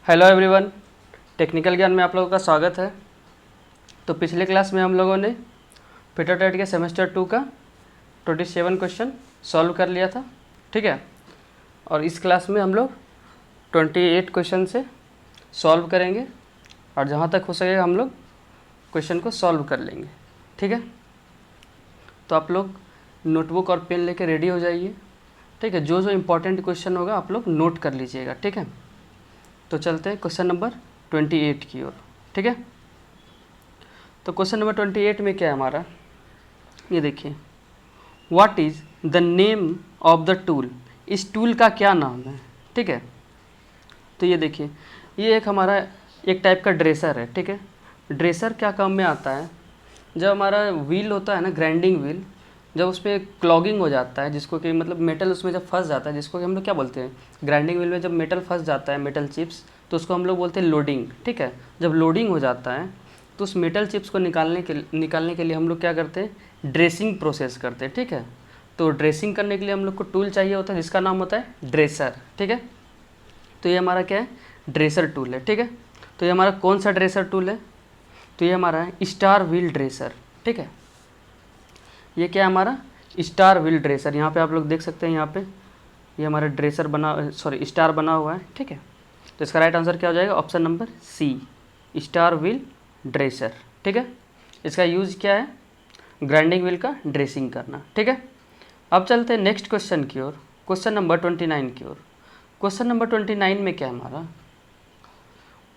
Hello everyone, technical ज्ञान में आप लोगों का स्वागत है। तो पिछले क्लास में हम लोगों ने फिटर टेट के सेमेस्टर 2 का 27 क्वेश्चन सॉल्व कर लिया था, ठीक है। और इस क्लास में हम लोग 28 क्वेश्चन से सॉल्व करेंगे और जहाँ तक हो सकेगा हम लोग क्वेश्चन को सॉल्व कर लेंगे, ठीक है। तो आप लोग नोटबुक और पेन लेके रेडी हो जाइए, ठीक है। जो जो इम्पोर्टेंट क्वेश्चन होगा आप लोग नोट कर लीजिएगा, ठीक है। तो चलते हैं क्वेश्चन नंबर 28 की ओर, ठीक है। तो क्वेश्चन नंबर 28 में क्या है हमारा, ये देखिए, what is the name of the tool. इस टूल का क्या नाम है, ठीक है। तो ये देखिए, ये एक हमारा एक टाइप का ड्रेसर है, ठीक है। ड्रेसर क्या काम में आता है, जब हमारा व्हील होता है ना, ग्राइंडिंग व्हील, जब उस पर क्लॉगिंग हो जाता है, जिसको कि मतलब मेटल उसमें जब फंस जाता है, जिसको कि हम लोग क्या बोलते हैं, ग्राइंडिंग व्हील में जब मेटल फंस जाता है, मेटल चिप्स, तो उसको हम लोग बोलते हैं लोडिंग, ठीक है। जब लोडिंग हो जाता है तो उस मेटल चिप्स को निकालने के लिए हम लोग क्या करते हैं, ड्रेसिंग प्रोसेस करते हैं, ठीक है। तो ड्रेसिंग करने के लिए हम लोग को टूल चाहिए होता है जिसका नाम होता है ड्रेसर, ठीक है। तो ये हमारा क्या है, ड्रेसर टूल है, ठीक है। तो ये हमारा कौन सा ड्रेसर टूल है, तो ये हमारा है स्टार व्हील ड्रेसर, ठीक है। ये क्या है हमारा स्टार व्हील ड्रेसर। यहाँ पे आप लोग देख सकते हैं, यहाँ पे ये हमारा ड्रेसर बना, सॉरी स्टार बना हुआ है, ठीक है। तो इसका राइट आंसर क्या हो जाएगा, option number C, star wheel dresser, ठीक है। इसका यूज़ क्या है, ग्राइंडिंग व्हील का ड्रेसिंग करना, ठीक है। अब चलते हैं नेक्स्ट क्वेश्चन की ओर, क्वेश्चन नंबर 29 की ओर। क्वेश्चन नंबर 29 में क्या है हमारा,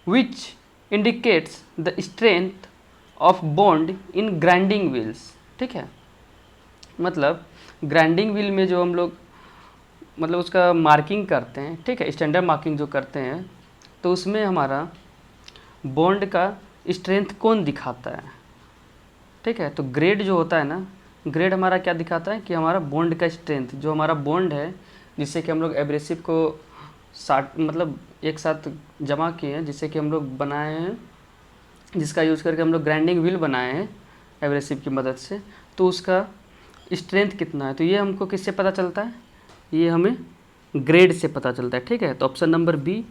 which indicates the strength of bond in grinding wheels, ठीक है। मतलब ग्राइंडिंग व्हील में जो हम लोग मतलब उसका मार्किंग करते हैं, ठीक है, स्टैंडर्ड मार्किंग जो करते हैं, तो उसमें हमारा बॉन्ड का स्ट्रेंथ कौन दिखाता है, ठीक है। तो ग्रेड जो होता है ना, ग्रेड हमारा क्या दिखाता है कि हमारा बॉन्ड का स्ट्रेंथ, जो हमारा बॉन्ड है जिससे कि हम लोग एब्रेसिव को मतलब एक साथ जमा किए हैं, जिससे कि हम लोग बनाए हैं, जिसका यूज़ करके हम लोग ग्राइंडिंग व्हील बनाए हैं एब्रेसिव की मदद से, तो उसका स्ट्रेंथ कितना है। तो ये हमको किससे पता चलता है, ये हमें ग्रेड से पता चलता है, ठीक है। तो ऑप्शन नंबर बी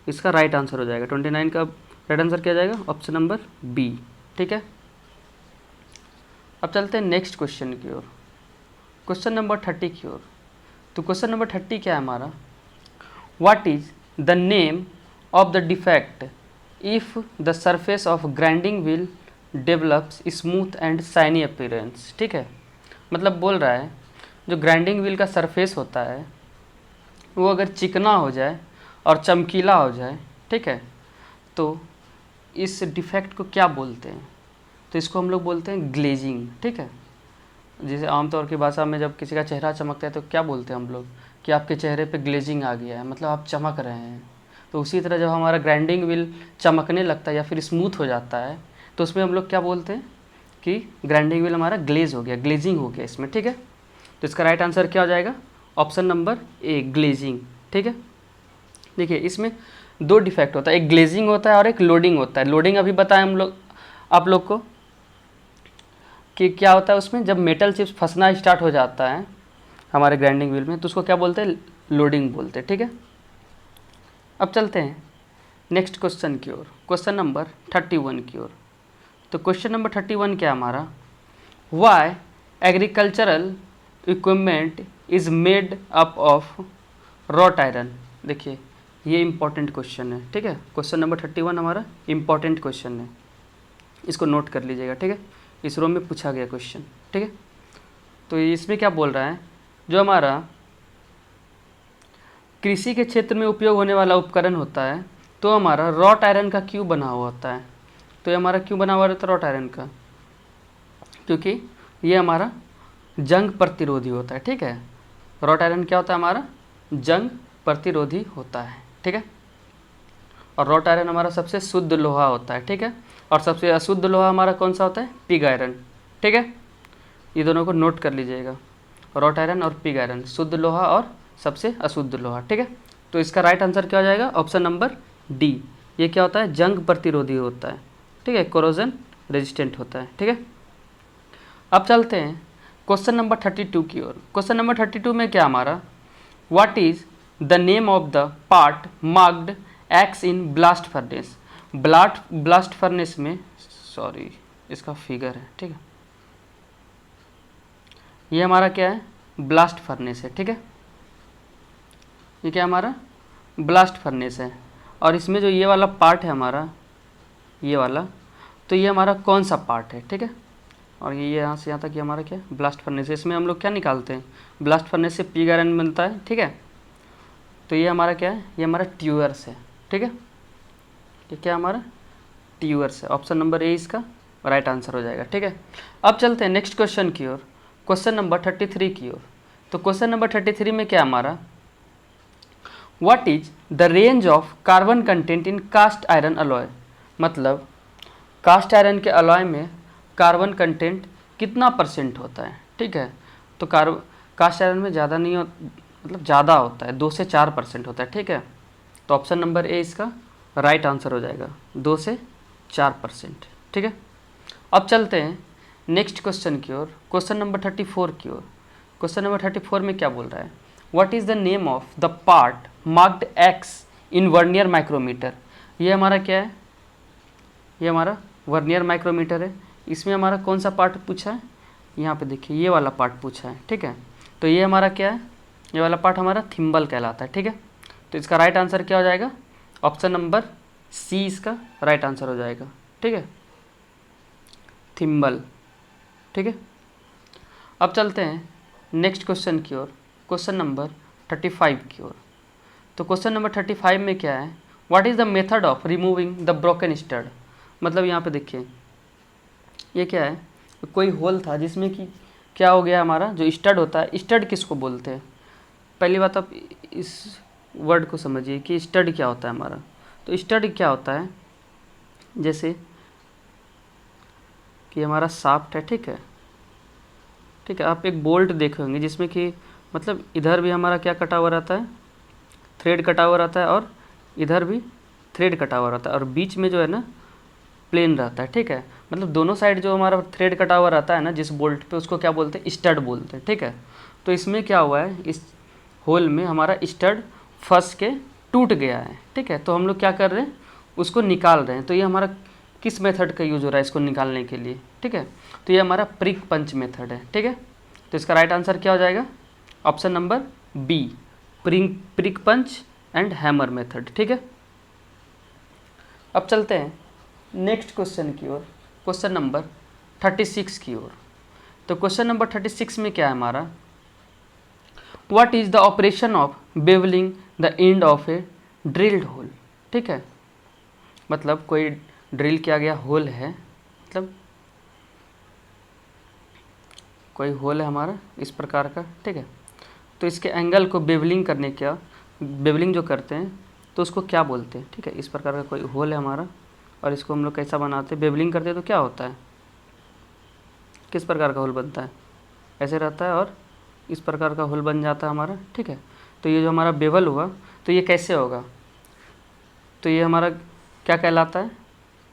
इसका राइट आंसर हो जाएगा। 29 का राइट आंसर क्या जाएगा, ऑप्शन नंबर बी, ठीक है। अब चलते हैं नेक्स्ट क्वेश्चन की ओर, क्वेश्चन नंबर 30 की ओर। तो क्वेश्चन नंबर 30 क्या है हमारा, what is the name of the defect if the surface of grinding wheel develops smooth and shiny appearance, ठीक है। मतलब बोल रहा है जो ग्राइंडिंग व्हील का सरफेस होता है वो अगर चिकना हो जाए और चमकीला हो जाए, ठीक है, तो इस डिफेक्ट को क्या बोलते हैं, तो इसको हम लोग बोलते हैं ग्लेजिंग, ठीक है। जैसे आमतौर की भाषा में जब किसी का चेहरा चमकता है तो क्या बोलते हैं हम लोग कि आपके चेहरे पे ग्लेजिंग आ गया है, मतलब आप चमक रहे हैं। तो उसी तरह जब हमारा ग्राइंडिंग व्हील चमकने लगता है या फिर स्मूथ हो जाता है, तो उसमें हम लोग क्या बोलते हैं कि ग्राइंडिंग व्हील हमारा ग्लेज हो गया, ग्लेजिंग हो गया इसमें, ठीक है। तो इसका राइट आंसर क्या हो जाएगा, ऑप्शन नंबर ए, ग्लेजिंग, ठीक है। देखिए इसमें दो डिफेक्ट होता है, एक ग्लेजिंग होता है और एक लोडिंग होता है। लोडिंग अभी बताएं हम लोग आप लोग को कि क्या होता है, उसमें जब मेटल चिप्स फंसना स्टार्ट हो जाता है हमारे ग्राइंडिंग व्हील में, तो उसको क्या बोलते हैं, लोडिंग बोलते हैं, ठीक है। अब चलते हैं नेक्स्ट क्वेश्चन की ओर, क्वेश्चन नंबर 31 की ओर। तो क्वेश्चन नंबर 31 क्या हमारा, why agricultural equipment is made up of wrought iron. देखिए ये इंपॉर्टेंट क्वेश्चन है, ठीक है। क्वेश्चन नंबर 31 हमारा इंपॉर्टेंट क्वेश्चन है, इसको नोट कर लीजिएगा, ठीक है। इस रो में पूछा गया क्वेश्चन, ठीक है। तो इसमें क्या बोल रहा है, जो हमारा कृषि के क्षेत्र में उपयोग होने वाला उपकरण होता है, तो हमारा रॉट आयरन का क्यों बना हुआ होता है। तो ये हमारा क्यों बना हुआ रहता है रॉट आयरन का, क्योंकि ये हमारा जंग प्रतिरोधी होता है, ठीक है। रॉट आयरन क्या होता है हमारा, जंग प्रतिरोधी होता है, ठीक है। और रॉट आयरन हमारा सबसे शुद्ध लोहा होता है, ठीक है। और सबसे अशुद्ध लोहा हमारा कौन सा होता है, पिग आयरन, ठीक है। ये दोनों को नोट कर लीजिएगा, रॉट आयरन और पिग आयरन, शुद्ध लोहा और सबसे अशुद्ध लोहा, ठीक है। तो इसका राइट आंसर क्या हो जाएगा, ऑप्शन नंबर डी। ये क्या होता है, जंग प्रतिरोधी होता है, ठीक है, कोरोजन रेजिस्टेंट होता है, ठीक है। अब चलते हैं क्वेश्चन नंबर 32 की ओर। क्वेश्चन नंबर 32 में क्या हमारा, what is the name of the part marked X in blast furnace. Blast furnace में, सॉरी इसका फिगर है, ठीक है, ये हमारा क्या है, ब्लास्ट फर्नेस है, ठीक है, ये क्या हमारा ब्लास्ट फर्नेस है। और इसमें जो ये वाला पार्ट है हमारा, ये वाला, तो ये हमारा कौन सा पार्ट है, ठीक है। और ये यहाँ से यहाँ तक ये हमारा क्या है, ब्लास्ट फर्नेस है। इसमें हम लोग क्या निकालते हैं, ब्लास्ट फर्नेस से पिग आयरन बनता है, ठीक है। तो ये हमारा क्या है, ये हमारा ट्यूअर्स है, ठीक है, ये क्या हमारा ट्यूअर्स है। ऑप्शन नंबर ए इसका राइट आंसर हो जाएगा, ठीक है। अब चलते हैं नेक्स्ट क्वेश्चन की ओर, क्वेश्चन नंबर 33 की ओर। तो क्वेश्चन नंबर 33 में क्या हमारा, what is the range of carbon content in cast iron alloy. मतलब कास्ट आयरन के अलॉय में कार्बन कंटेंट कितना परसेंट होता है, ठीक है। तो कास्ट आयरन में ज़्यादा नहीं मतलब ज़्यादा होता है, 2 से 4% होता है, ठीक है। तो ऑप्शन नंबर ए इसका राइट आंसर हो जाएगा, 2 से 4%, ठीक है। अब चलते हैं नेक्स्ट क्वेश्चन की ओर, क्वेश्चन नंबर 34 की ओर। क्वेश्चन नंबर 34 में क्या बोल रहा है, what is the name of the part marked X in vernier micrometer. ये हमारा क्या है, ये हमारा वर्नियर माइक्रोमीटर है। इसमें हमारा कौन सा पार्ट पूछा है, यहाँ पे देखिए ये वाला पार्ट पूछा है, ठीक है। तो ये हमारा क्या है, ये वाला पार्ट हमारा थिम्बल कहलाता है, ठीक है। तो इसका राइट आंसर क्या हो जाएगा, ऑप्शन नंबर सी इसका राइट आंसर हो जाएगा, ठीक है, थिम्बल, ठीक है। अब चलते हैं नेक्स्ट क्वेश्चन की ओर, क्वेश्चन नंबर 35 की ओर। तो क्वेश्चन नंबर 35 में क्या है, what is the method of removing the broken stud. मतलब यहाँ पे देखिए ये क्या है, कोई होल था जिसमें कि क्या हो गया, हमारा जो स्टड होता है, स्टड किसको बोलते हैं। पहली बात आप इस वर्ड को समझिए कि स्टड क्या होता है हमारा। तो स्टड क्या होता है, जैसे कि हमारा शाफ्ट है, ठीक है, ठीक है। आप एक बोल्ट देखे होंगे जिसमें कि मतलब इधर भी हमारा क्या कटा हुआ रहता है, थ्रेड कटा हुआ रहता है, और इधर भी थ्रेड कटा हुआ रहता है, और बीच में जो है ना प्लेन रहता है, ठीक है। मतलब दोनों साइड जो हमारा थ्रेड कटा हुआ रहता है ना जिस बोल्ट पे, उसको क्या बोलते हैं, स्टड बोलते हैं, ठीक है। तो इसमें क्या हुआ है, इस होल में हमारा स्टड फंस के टूट गया है, ठीक है। तो हम लोग क्या कर रहे हैं, उसको निकाल रहे हैं। तो ये हमारा किस मेथड का यूज हो रहा है इसको निकालने के लिए, ठीक है। तो ये हमारा प्रिक पंच मेथड है, ठीक है। तो इसका राइट आंसर क्या हो जाएगा, option number B, prick punch and hammer method, ठीक है। अब चलते हैं नेक्स्ट क्वेश्चन की ओर, क्वेश्चन नंबर 36 की ओर। तो क्वेश्चन नंबर 36 में क्या है हमारा, what is the operation of bevelling the end of a drilled hole, ठीक है। मतलब कोई ड्रिल किया गया होल है, मतलब कोई होल है हमारा इस प्रकार का, ठीक है। तो इसके एंगल को बेवलिंग करने का, बेवलिंग जो करते हैं तो उसको क्या बोलते हैं, ठीक है। इस प्रकार का कोई होल है हमारा, और इसको हम लोग कैसा बनाते हैं, बेवलिंग करते हैं तो क्या होता है, किस प्रकार का होल बनता है, ऐसे रहता है और इस प्रकार का होल बन जाता है हमारा, ठीक है। तो ये जो हमारा बेवल हुआ, तो ये कैसे होगा, तो ये हमारा क्या कहलाता है,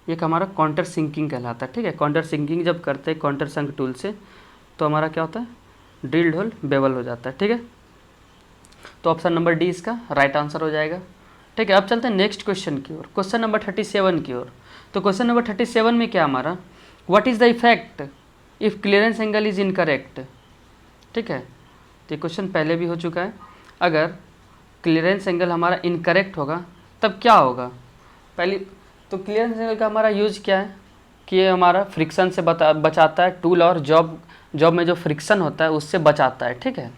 ये हमारा काउंटर सिंकिंग कहलाता है, ठीक है। काउंटर सिंकिंग जब करते हैं काउंटर संक टूल से, तो हमारा क्या होता है, ड्रिल्ड होल बेवल हो जाता है, ठीक है। तो ऑप्शन नंबर डी इसका राइट आंसर हो जाएगा, ठीक है। अब चलते हैं नेक्स्ट क्वेश्चन की ओर, क्वेश्चन नंबर 37 की ओर। तो क्वेश्चन नंबर 37 में क्या हमारा, what is the effect if clearance angle is incorrect, ठीक है। तो ये क्वेश्चन पहले भी हो चुका है। अगर क्लियरेंस एंगल हमारा इनकरेक्ट होगा तब क्या होगा, पहली तो क्लियरेंस एंगल का हमारा यूज क्या है कि ये हमारा फ्रिक्शन से बचाता है, टूल और जॉब में जो फ्रिक्शन होता है उससे बचाता है, ठीक है।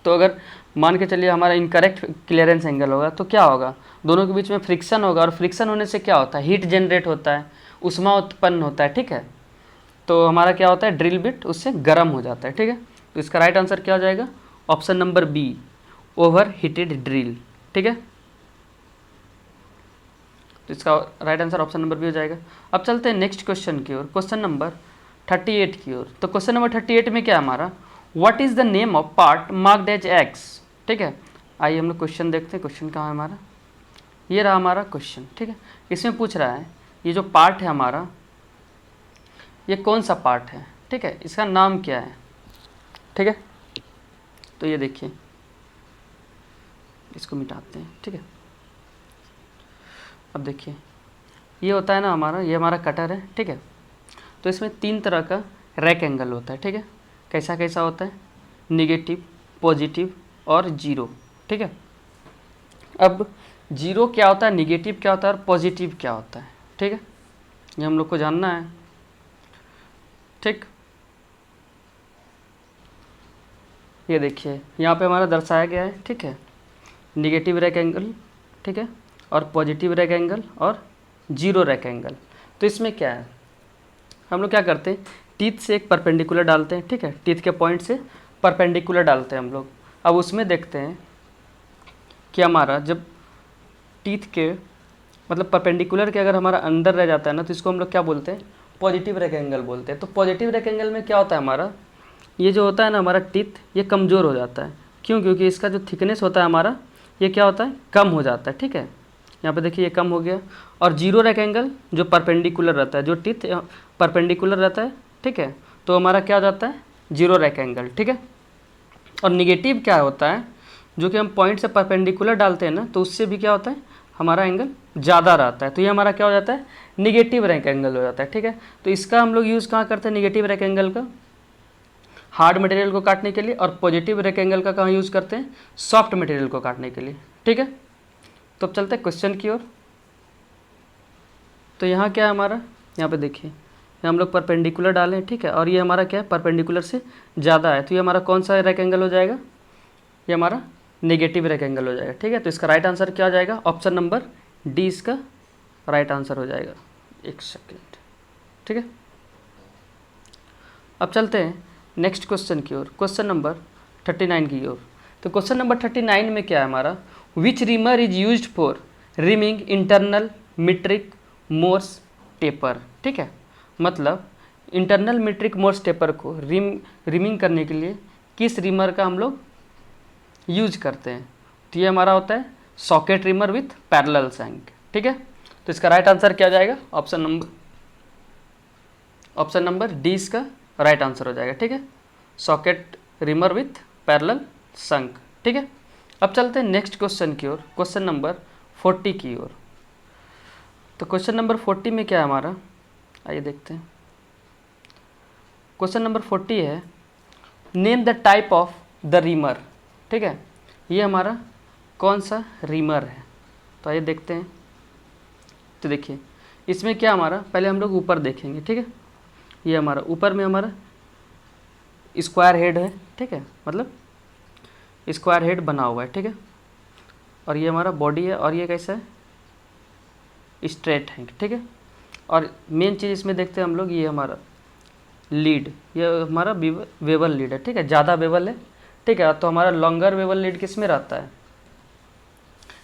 तो अगर मान के चलिए हमारा इनकरेक्ट क्लियरेंस एंगल होगा तो क्या होगा, दोनों के बीच में फ्रिक्शन होगा, और फ्रिक्शन होने से क्या होता है, हीट जनरेट होता है, उष्मा उत्पन्न होता है, ठीक है। तो हमारा क्या होता है, ड्रिल बिट उससे गर्म हो जाता है, ठीक है। तो इसका राइट आंसर क्या हो जाएगा, option number B, overheated drill, ठीक है। तो इसका right answer option number B हो जाएगा। अब चलते हैं नेक्स्ट क्वेश्चन की ओर, क्वेश्चन नंबर 38 की ओर। तो क्वेश्चन नंबर 38 में क्या हमारा, what is the name of part marked as X, ठीक है। आइए हम लोग क्वेश्चन देखते हैं, क्वेश्चन कहाँ है हमारा, ये रहा हमारा क्वेश्चन, ठीक है। इसमें पूछ रहा है ये जो पार्ट है हमारा, ये कौन सा पार्ट है, ठीक है, इसका नाम क्या है, ठीक है। तो ये देखिए, इसको मिटाते हैं, ठीक है। अब देखिए ये होता है ना हमारा, ये हमारा कटर है, ठीक है। तो इसमें 3 तरह का रैक एंगल होता है, ठीक है। कैसा कैसा होता है, निगेटिव, पॉजिटिव और जीरो, ठीक है। अब जीरो क्या होता है, निगेटिव क्या होता है और पॉजिटिव क्या होता है, ठीक है, ये हम लोग को जानना है, ठीक। ये देखिए यहाँ पे हमारा दर्शाया गया है, ठीक है, निगेटिव रैक एंगल, ठीक है, और पॉजिटिव रैक एंगल और जीरो रैक एंगल। तो इसमें क्या है, हम लोग क्या करते हैं, टीथ से एक परपेंडिकुलर डालते हैं, ठीक है, टीथ के पॉइंट से परपेंडिकुलर डालते हैं हम लोग। अब उसमें देखते हैं कि हमारा जब टीथ के मतलब परपेंडिकुलर के अगर हमारा अंदर रह जाता है ना, तो इसको हम लोग क्या बोलते हैं, पॉजिटिव रैक एंगल बोलते हैं। तो पॉजिटिव रैक एंगल में क्या होता है, हमारा ये जो होता है ना हमारा टीथ, ये कमज़ोर हो जाता है। क्यों, क्योंकि इसका जो थिकनेस होता है हमारा, ये क्या होता है, कम हो जाता है, ठीक है। यहाँ पे देखिए ये कम हो गया। और जीरो रैक एंगल जो परपेंडिकुलर रहता है, जो टीथ परपेंडिकुलर रहता है, ठीक है, तो हमारा क्या हो जाता है, जीरो रैक एंगल, ठीक है। और निगेटिव क्या होता है, जो कि हम पॉइंट से परपेंडिकुलर डालते हैं ना, तो उससे भी क्या होता है, हमारा एंगल ज़्यादा रहता है, तो ये हमारा क्या हो जाता है, निगेटिव रैक एंगल हो जाता है, ठीक है। तो इसका हम लोग यूज़ कहाँ करते हैं, निगेटिव रैक एंगल का हार्ड मटेरियल को काटने के लिए, और पॉजिटिव रैक एंगल का कहाँ यूज़ करते हैं, सॉफ्ट मटेरियल को काटने के लिए, ठीक है। तो अब चलते हैं क्वेश्चन की ओर। तो यहाँ क्या है हमारा, यहाँ पे देखिए हम लोग परपेंडिकुलर डालें, ठीक है, और ये हमारा क्या है, परपेंडिकुलर से ज़्यादा है, तो ये हमारा कौन सा रैक एंगल हो जाएगा, ये हमारा नेगेटिव रैक एंगल हो जाएगा, ठीक है। तो इसका राइट आंसर क्या हो जाएगा, ऑप्शन नंबर डी इसका राइट आंसर हो जाएगा। एक सेकेंड, ठीक है। अब चलते हैं नेक्स्ट क्वेश्चन की ओर, क्वेश्चन नंबर 39 की ओर। तो क्वेश्चन नंबर 39 में क्या है हमारा, which reamer is used for reaming internal metric Morse taper, ठीक है। मतलब इंटरनल मीट्रिक मोर्स टेपर को रिमिंग करने के लिए किस रिमर का हम लोग यूज करते हैं, तो ये हमारा होता है socket reamer with parallel shank, ठीक है। तो इसका राइट आंसर क्या हो जाएगा, ऑप्शन नंबर डी इसका राइट आंसर हो जाएगा, ठीक है, सॉकेट रिमर विथ पैरेलल शंक, ठीक है। अब चलते हैं नेक्स्ट क्वेश्चन की ओर, क्वेश्चन नंबर 40 की ओर। तो क्वेश्चन नंबर 40 में क्या है हमारा, आइए देखते हैं। क्वेश्चन नंबर 40 है, name the type of the reamer, ठीक है, ये हमारा कौन सा रिमर है, तो आइए देखते हैं। तो देखिए इसमें क्या हमारा, पहले हम लोग ऊपर देखेंगे, ठीक है, ये हमारा ऊपर में हमारा स्क्वायर हेड है, ठीक है, मतलब स्क्वायर हेड बना हुआ है, ठीक है, और ये हमारा बॉडी है, और ये कैसा है, स्ट्रेट है, ठीक है। और मेन चीज़ इसमें देखते हैं हम लोग, ये हमारा लीड, ये हमारा वेवल लीड है, ठीक है, ज़्यादा वेवल है, ठीक है। तो हमारा लॉन्गर वेवल लीड किस में रहता है,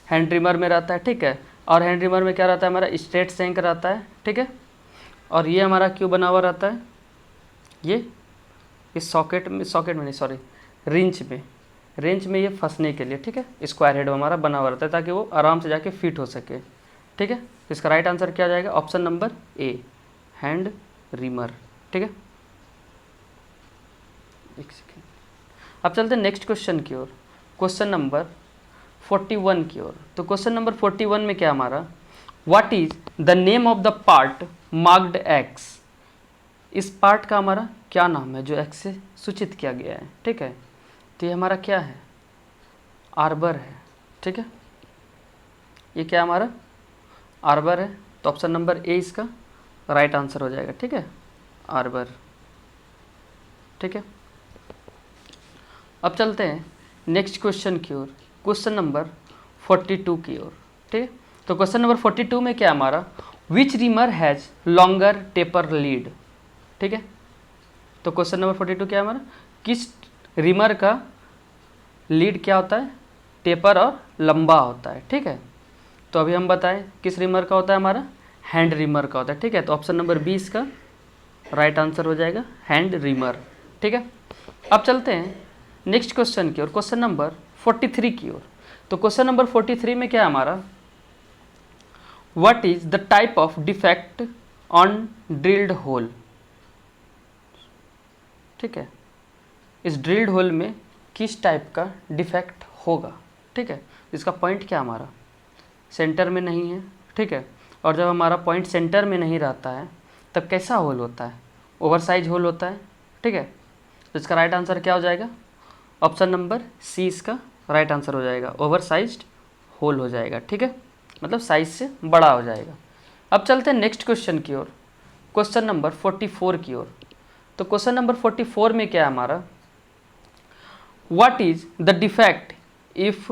हैंड रिमर में रहता है, ठीक है। और हैंड रिमर में क्या रहता है, हमारा स्ट्रेट शैंक रहता है, ठीक है। और ये हमारा क्यों बना हुआ रहता है, ये इस सॉकेट में नहीं, सॉरी, रेंच में ये फंसने के लिए, ठीक है, स्क्वायर हेड हमारा बना हुआ रहता है, ताकि वो आराम से जाके फिट हो सके, ठीक है। तो इसका राइट आंसर क्या जाएगा, ऑप्शन नंबर ए, हैंड रिमर, ठीक है। एक सेकेंड, अब चलते हैं नेक्स्ट क्वेश्चन की ओर, क्वेश्चन नंबर 41 की ओर। तो क्वेश्चन नंबर 41 में क्या हमारा, what is the name of the part marked x, इस पार्ट का हमारा क्या नाम है जो एक्स से सूचित किया गया है, ठीक है। तो ये हमारा क्या है, आर्बर है, ठीक है, ये क्या हमारा आर्बर है। तो ऑप्शन नंबर ए इसका राइट आंसर हो जाएगा, ठीक है, आर्बर, ठीक है। अब चलते हैं नेक्स्ट क्वेश्चन की ओर, क्वेश्चन नंबर 42 की ओर, ठीक है। तो क्वेश्चन नंबर 42 में क्या हमारा, which reamer has longer taper lead, ठीक है। तो क्वेश्चन नंबर 42 क्या है हमारा, किस रिमर का लीड क्या होता है, टेपर और लंबा होता है, ठीक है। तो अभी हम बताएं किस रिमर का होता है, हमारा हैंड रिमर का होता है, ठीक है। तो ऑप्शन नंबर बी इसका राइट आंसर हो जाएगा, हैंड रिमर, ठीक है। अब चलते हैं नेक्स्ट क्वेश्चन की ओर, क्वेश्चन नंबर 43 की ओर। तो क्वेश्चन नंबर 43 में क्या है हमारा, what is the type of defect on drilled hole, ठीक है, इस ड्रिल्ड होल में किस टाइप का डिफेक्ट होगा, ठीक है। इसका पॉइंट क्या हमारा सेंटर में नहीं है, ठीक है। और जब हमारा पॉइंट सेंटर में नहीं रहता है तब कैसा होल होता है, ओवरसाइज होल होता है, ठीक है। तो इसका राइट आंसर क्या हो जाएगा, ऑप्शन नंबर सी इसका राइट आंसर हो जाएगा, ओवरसाइज्ड होल हो जाएगा, ठीक है, मतलब साइज से बड़ा हो जाएगा। अब चलते हैं नेक्स्ट क्वेश्चन की ओर, क्वेश्चन नंबर 44 की ओर। तो क्वेश्चन नंबर 44 में क्या है हमारा, what is the defect if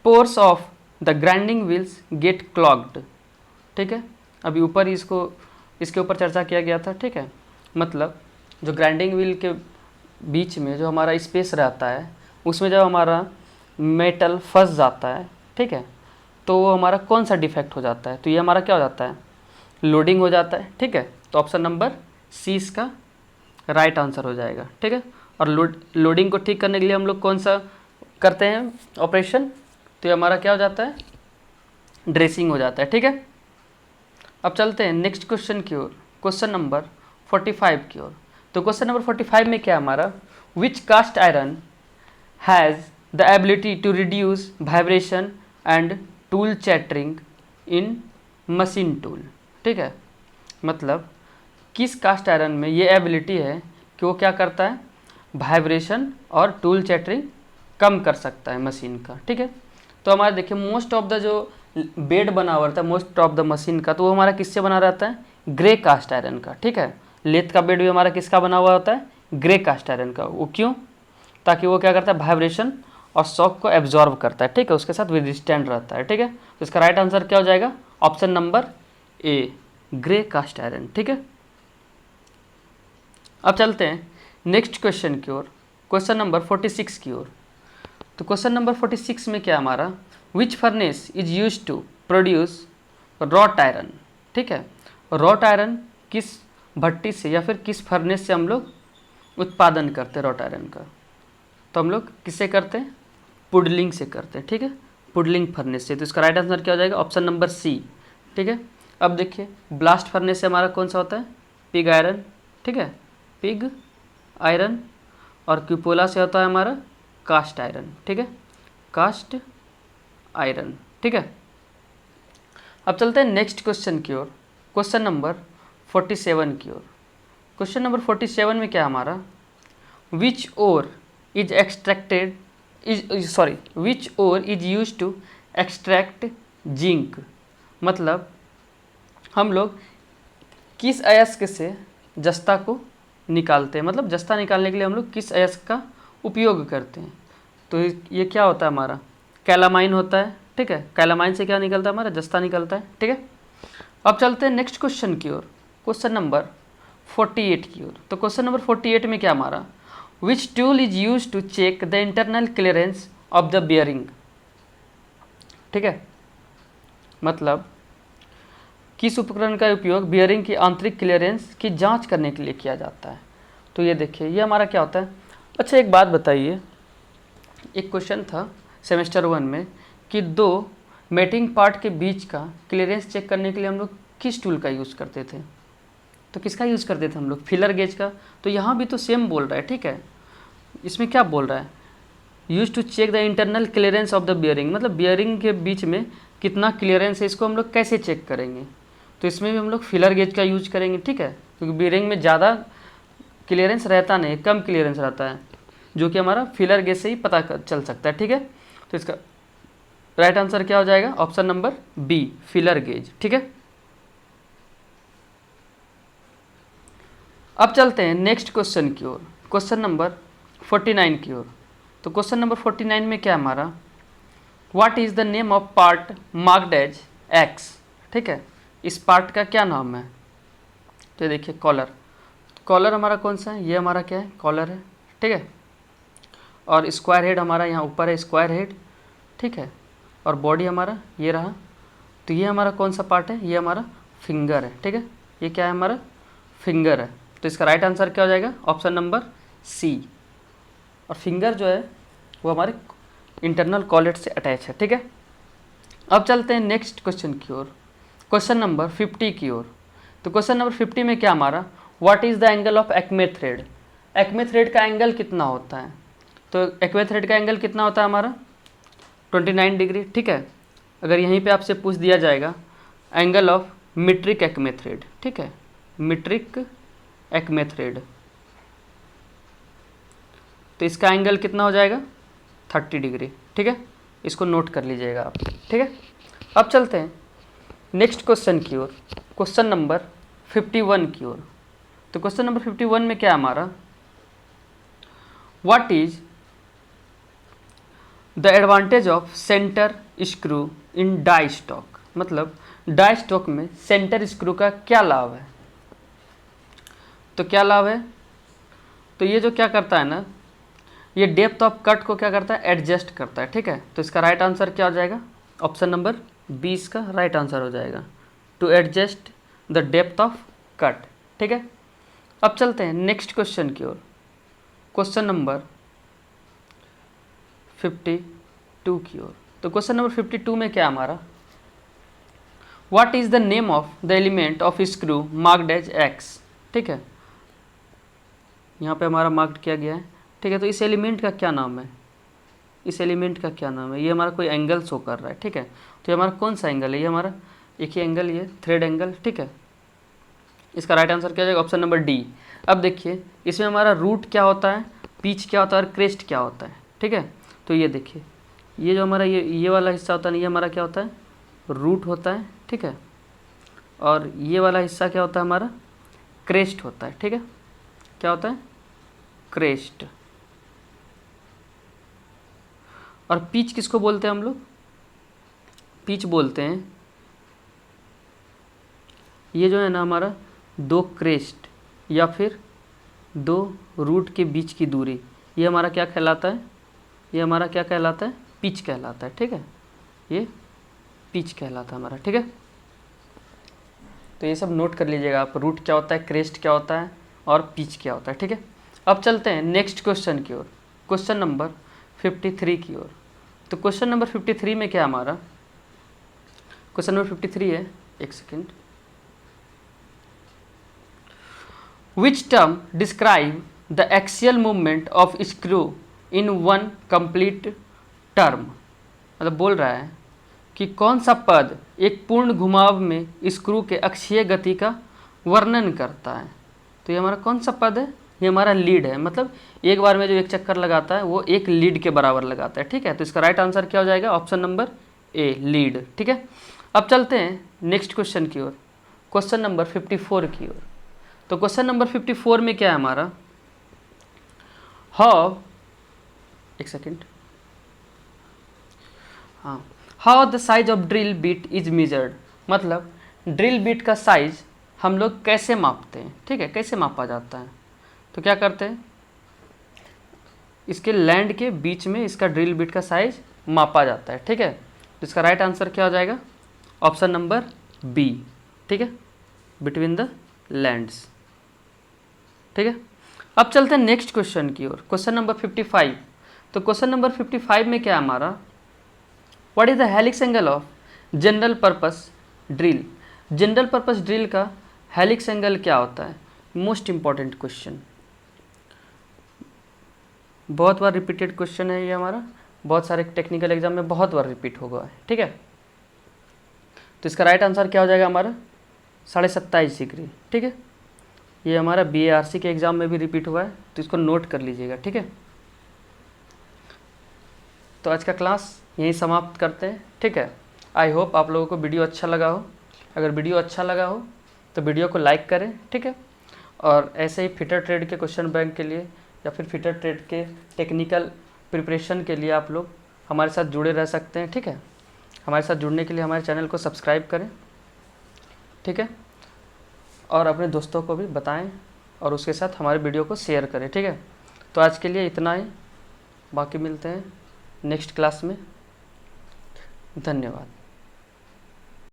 pores of the grinding wheels get clogged, ठीक है। अभी ऊपर इसके ऊपर चर्चा किया गया था, ठीक है। मतलब जो ग्राइंडिंग व्हील के बीच में जो हमारा स्पेस रहता है उसमें जब हमारा मेटल फंस जाता है, ठीक है, तो वो हमारा कौन सा डिफेक्ट हो जाता है, तो ये हमारा क्या हो जाता है, लोडिंग हो जाता है, ठीक है। तो ऑप्शन नंबर सी इसका राइट आंसर हो जाएगा, ठीक है। और लोडिंग को ठीक करने के लिए हम लोग कौन सा करते हैं ऑपरेशन, तो ये हमारा क्या हो जाता है, ड्रेसिंग हो जाता है, ठीक है। अब चलते हैं नेक्स्ट क्वेश्चन की ओर, क्वेश्चन नंबर 45 की ओर। तो क्वेश्चन नंबर 45 में क्या हमारा, which cast iron has the ability to reduce vibration and tool chattering in machine tool, ठीक है। मतलब किस कास्ट आयरन में ये एबिलिटी है कि वो क्या करता है, वाइब्रेशन और टूल चैटरिंग कम कर सकता है मशीन का, ठीक है। तो हमारा देखिए मोस्ट ऑफ द जो बेड बना हुआ रहता है मोस्ट ऑफ द मशीन का, तो वो हमारा किससे बना रहता है, ग्रे कास्ट आयरन का, ठीक है। लेथ का बेड भी हमारा किसका बना हुआ होता है, ग्रे कास्ट आयरन का। वो क्यों, ताकि वो क्या करता है, वाइब्रेशन और शॉक को एब्जॉर्ब करता है, ठीक है, उसके साथ विदस्टैंड रहता है, ठीक है। तो इसका राइट आंसर क्या हो जाएगा, option number A, grey cast iron, ठीक है। अब चलते हैं नेक्स्ट क्वेश्चन की ओर, क्वेश्चन नंबर 46 की ओर। तो क्वेश्चन नंबर 46 में क्या हमारा, which furnace is use to produce wrought iron, ठीक है। रॉट आयरन किस भट्टी से या फिर किस फर्नेस से हम लोग उत्पादन करते हैं रॉट आयरन का, तो हम लोग किससे करते हैं, पुडलिंग से करते हैं, ठीक है, पुडलिंग फर्नेस से। तो इसका राइट आंसर क्या हो जाएगा, ऑप्शन नंबर सी, ठीक है। अब देखिए ब्लास्ट फर्नेस से हमारा कौन सा होता है, पिग आयरन, ठीक है, पिग आयरन। और क्यूपोला से होता है हमारा कास्ट आयरन, ठीक है, कास्ट आयरन, ठीक है। अब चलते हैं नेक्स्ट क्वेश्चन की ओर, क्वेश्चन नंबर 47 की ओर। क्वेश्चन नंबर 47 में क्या हमारा, which ore is extracted which ore is use to extract zinc, मतलब हम लोग किस अयस्क से जस्ता को निकालते हैं, मतलब जस्ता निकालने के लिए हम लोग किस अयस्क का उपयोग करते हैं, तो ये क्या होता है हमारा, कैलामाइन होता है, ठीक है। कैलामाइन से क्या निकलता है, हमारा जस्ता निकलता है, ठीक है। अब चलते हैं नेक्स्ट क्वेश्चन की ओर, क्वेश्चन नंबर 48 की ओर। तो क्वेश्चन नंबर 48 में क्या हमारा, which tool is use to check the internal clearance of the bearing, ठीक है। मतलब किस उपकरण का उपयोग बियरिंग की आंतरिक क्लियरेंस की जांच करने के लिए किया जाता है, तो ये देखिए ये हमारा क्या होता है। अच्छा एक बात बताइए, एक क्वेश्चन था सेमेस्टर 1 में कि दो मेटिंग पार्ट के बीच का क्लियरेंस चेक करने के लिए हम लोग किस टूल का यूज़ करते थे, तो किसका यूज़ करते थे हम लोग, फिलर गेज का। तो यहाँ भी तो सेम बोल रहा है, ठीक है। इसमें क्या बोल रहा है, use to check the internal clearance of the bearing, मतलब बियरिंग के बीच में कितना क्लियरेंस है, इसको हम लोग कैसे चेक करेंगे, तो इसमें भी हम लोग फिलर गेज का यूज करेंगे, ठीक है, क्योंकि बियरिंग में ज़्यादा क्लियरेंस रहता नहीं, कम क्लियरेंस रहता है, जो कि हमारा फिलर गेज से ही पता चल सकता है, ठीक है। तो इसका राइट आंसर क्या हो जाएगा, option number B, feeler gauge, ठीक है। अब चलते हैं नेक्स्ट क्वेश्चन की ओर, क्वेश्चन नंबर 49 की ओर। तो क्वेश्चन नंबर 49 में क्या हमारा, what is the name of part marked as X, ठीक है। इस पार्ट का क्या नाम है, तो ये देखिए कॉलर, कॉलर हमारा कौन सा है, ये हमारा क्या है, कॉलर है, ठीक है। और स्क्वायर हेड हमारा यहाँ ऊपर है, स्क्वायर हेड, ठीक है। और बॉडी हमारा ये रहा, तो ये हमारा कौन सा पार्ट है, ये हमारा फिंगर है, ठीक है। ये क्या है, हमारा फिंगर है। तो इसका राइट आंसर क्या हो जाएगा, ऑप्शन नंबर सी। और फिंगर जो है वो हमारे इंटरनल कॉलेट से अटैच है, ठीक है। अब चलते हैं नेक्स्ट क्वेश्चन की ओर, क्वेश्चन नंबर 50 की ओर। तो क्वेश्चन नंबर 50 में क्या हमारा, what is the angle of Acme thread, Acme thread का एंगल कितना होता है, तो एक्मे थ्रेड का एंगल कितना होता है हमारा 29 डिग्री, ठीक है। अगर यहीं पे आपसे पूछ दिया जाएगा angle of metric Acme thread, ठीक है, मीट्रिक एक्मे थ्रेड, तो इसका एंगल कितना हो जाएगा 30 डिग्री, ठीक है, इसको नोट कर लीजिएगा आप, ठीक है। अब चलते हैं नेक्स्ट क्वेश्चन की ओर, क्वेश्चन नंबर 51 की ओर। तो क्वेश्चन नंबर 51 में क्या हमारा, what is the advantage of centre screw in die stock, मतलब डाई स्टॉक में सेंटर स्क्रू का क्या लाभ है। तो क्या लाभ है, तो ये जो क्या करता है ना, ये डेप्थ ऑफ कट को क्या करता है, एडजस्ट करता है, ठीक है। तो इसका राइट आंसर क्या हो जाएगा, ऑप्शन नंबर 20 का राइट आंसर हो जाएगा, to adjust the depth of cut, ठीक है। अब चलते हैं नेक्स्ट क्वेश्चन की ओर, क्वेश्चन नंबर 52 की ओर। तो क्वेश्चन नंबर 52 में क्या हमारा, what is the name of the element of screw marked as X, ठीक है, यहाँ पे हमारा मार्क्ड किया गया है, ठीक है। तो इस एलिमेंट का क्या नाम है, इस एलिमेंट का क्या नाम है, ये हमारा कोई एंगल शो कर रहा है, ठीक है। तो ये हमारा कौन सा एंगल है, ये हमारा एक ही एंगल, ये थ्रेड एंगल, ठीक है। इसका राइट आंसर क्या हो जाएगा, ऑप्शन नंबर डी। अब देखिए इसमें हमारा रूट क्या होता है, पिच क्या होता है और क्रेस्ट क्या होता है, ठीक है। तो ये देखिए ये जो हमारा ये वाला हिस्सा होता है, ये हमारा क्या होता है, रूट होता है, ठीक है। और ये वाला हिस्सा क्या होता है हमारा, क्रेस्ट होता है, ठीक है। क्या होता है, क्रेस्ट। और पिच किसको बोलते हैं हम लोग, पिच बोलते हैं ये जो है ना हमारा दो क्रेस्ट या फिर दो रूट के बीच की दूरी, ये हमारा क्या कहलाता है, ये हमारा क्या कहलाता है, पिच कहलाता है, ठीक है। ये पिच कहलाता है हमारा, ठीक है। तो ये सब नोट कर लीजिएगा आप, रूट क्या होता है, क्रेस्ट क्या होता है और पिच क्या होता है, ठीक है। अब चलते हैं नेक्स्ट क्वेश्चन की ओर, क्वेश्चन नंबर 53 की ओर। तो क्वेश्चन नंबर 53 में क्या हमारा, क्वेश्चन नंबर 53 है, एक second, which term describe the axial movement of screw in one complete term, मतलब बोल रहा है कि कौन सा पद एक पूर्ण घुमाव में स्क्रू के अक्षीय गति का वर्णन करता है। तो ये हमारा कौन सा पद है, ये हमारा लीड है, मतलब एक बार में जो एक चक्कर लगाता है वो एक लीड के बराबर लगाता है, ठीक है। तो इसका राइट आंसर क्या हो जाएगा, ऑप्शन नंबर ए, लीड, ठीक है। अब चलते हैं नेक्स्ट क्वेश्चन की ओर, क्वेश्चन नंबर 54 की ओर। तो क्वेश्चन नंबर 54 में क्या है हमारा, हाउ, एक सेकेंड, हाँ, how the size of drill beat is measured, मतलब ड्रिल बीट का साइज हम लोग कैसे मापते हैं, ठीक है, कैसे मापा जाता है। तो क्या करते हैं, इसके लैंड के बीच में इसका ड्रिल बिट का साइज मापा जाता है, ठीक है। तो इसका राइट आंसर क्या हो जाएगा, ऑप्शन नंबर बी, ठीक है, बिटवीन द लैंड्स, ठीक है। अब चलते हैं नेक्स्ट क्वेश्चन की ओर, क्वेश्चन नंबर 55। तो क्वेश्चन नंबर 55 में क्या है हमारा, what is the helix angle of general purpose drill, general purpose drill का हेलिक्स एंगल क्या होता है, मोस्ट इंपॉर्टेंट क्वेश्चन, बहुत बार रिपीटेड क्वेश्चन है ये हमारा, बहुत सारे टेक्निकल एग्जाम में बहुत बार रिपीट होगा है, ठीक है। तो इसका राइट आंसर क्या हो जाएगा हमारा 27.5 डिग्री, ठीक है। ये हमारा BARC के एग्ज़ाम में भी रिपीट हुआ है, तो इसको नोट कर लीजिएगा, ठीक है। तो आज का क्लास यहीं समाप्त करते हैं, ठीक है। आई होप आप लोगों को वीडियो अच्छा लगा हो, अगर वीडियो अच्छा लगा हो तो वीडियो को लाइक करें, ठीक है। और ऐसे ही फिटर ट्रेड के क्वेश्चन बैंक के लिए या फिर फिटर ट्रेड के टेक्निकल प्रिपरेशन के लिए आप लोग हमारे साथ जुड़े रह सकते हैं, ठीक है। हमारे साथ जुड़ने के लिए हमारे चैनल को सब्सक्राइब करें, ठीक है, और अपने दोस्तों को भी बताएं और उसके साथ हमारे वीडियो को शेयर करें, ठीक है। तो आज के लिए इतना ही, बाकी मिलते हैं नेक्स्ट क्लास में, धन्यवाद।